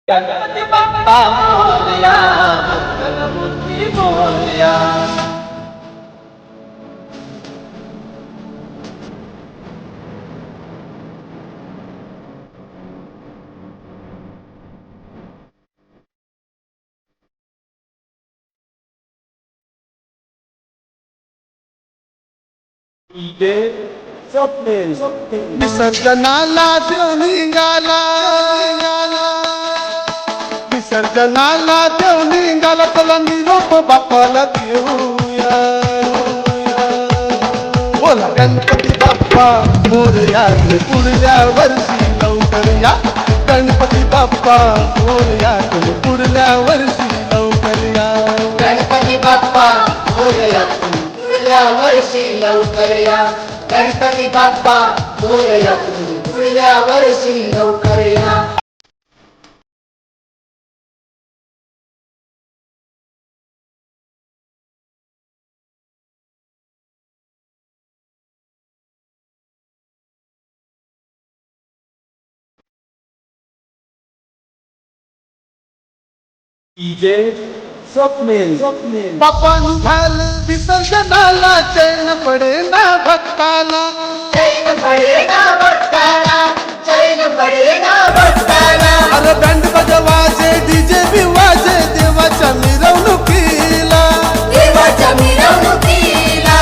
गणपती बाप्पा मोरया, मंगलमूर्ती मोरया. इथे स्वप्नेल विसर्जनाला देव निघाला, विसर्जनाला देव निघाला, चला निरोप बाप्पाला देऊया. बोला गणपती बाप्पा मोरया, पुढल्या वर्षी लवकर या. गणपती बाप्पा मोरया, पुढल्या वर्षी लवकर या. गणपती बाप्पा मोरया, पुढल्या वर्षी लवकर या. गणपती बाप्पा मोरया, पुढल्या वर्षी लवकर या. इथे स्वप्नेल बाप्पा झालं विसर्जनाला, चैन पडे ना भक्ताला. चैन पडे ना भक्ताला, चैन पडे ना भक्ताला. अरे बँड वाजे, डीजे बी वाजे, देवाच्या मिरवणुकीला. देवाच्या मिरवणुकीला,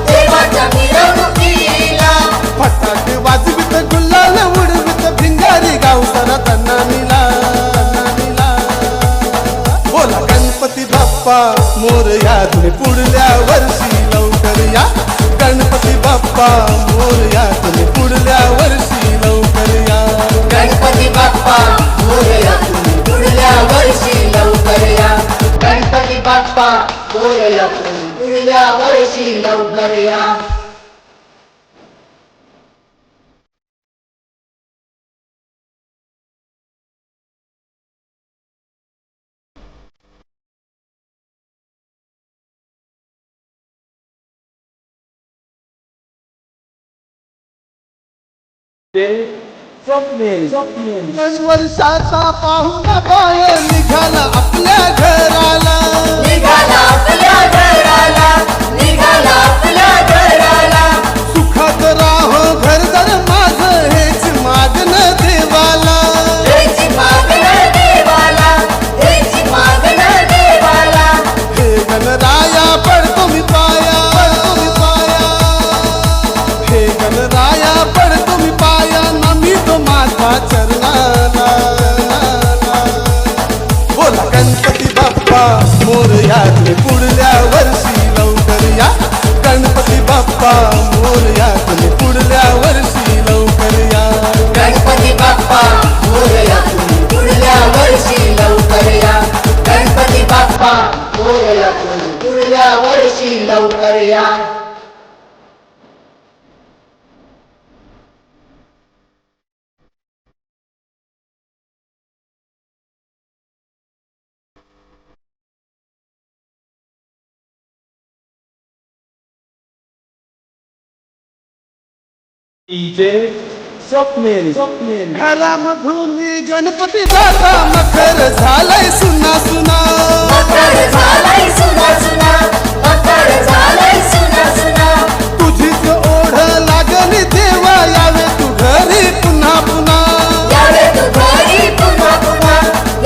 देवाच्या मिरवणुकीला. फटाके वाजवित, गुलाल उडवित, भिंगारी गाव सारा तन्नानीला. बोला गणपती बाप्पा मोरया, तुम्ही पुढल्या वर्षी लवकर या. गणपती बाप्पा मोरया, तुम्ही पुढल्या वर्षी लवकर या. गणपती बाप्पा मोरया, पुढल्या वर्षी लवकर या. गणपती बाप्पा मोरया, पुढल्या वर्षी लवकर या. ते स्वप्नेल वर्षाचा पाहुणा बाहेर निघाला आपल्या घराला. निघाला आपल्या घराला, निघाला आपल्या घराला. सुखात राहो घरदार माझं, हेच मागणं देवाला. हेची मागणं देवाला, हेची मागणं देवाला. हे गणराया पडतो मी पाया, पडतो मी पाया. हे गणराया पडतो मी पाया, नमी तो माझा चरणाला. बोला गणपती बाप्पा मोरया, तुम्ही पुढल्या वर्षी लवकर या. गणपती बाप्पा मोरया, तुम्ही पुढल्या वर्षी लवकर या. गणपती बाप्पा मोरया, पुढल्या वर्षी लवकर या. गणपती बाप्पा मोरया, पुढल्या वर्षी लवकर या. इथे स्वप्नेल घरामधून गणपती दादा मकर झालाय सुना सुना. मकर झालाय सुना सुना, मकर झालाय सुना सुना. तुझीच ओढ लागली देवा, यावे तू घरी पुन्हा पुन्हा. यावे तू घरी पुन्हा पुन्हा,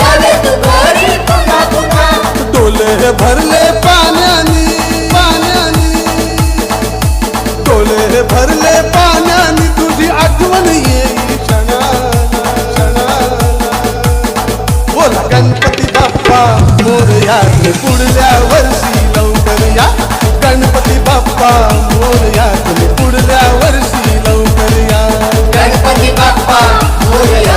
यावे तू घरी पुन्हा पुन्हा. डोले भरले पाण्यानी, पाण्यानी. डोले भरले पाण्यानी, तुझी आठवण येई क्षणाला, क्षणाला. बोला गणपती बाप्पा मोरया, तुम्ही पुढल्या वर्षी लवकर या. गणपती बाप्पा मोरया, तुम्ही पुढल्या वर्षी लवकर या. गणपती बाप्पा मोरया,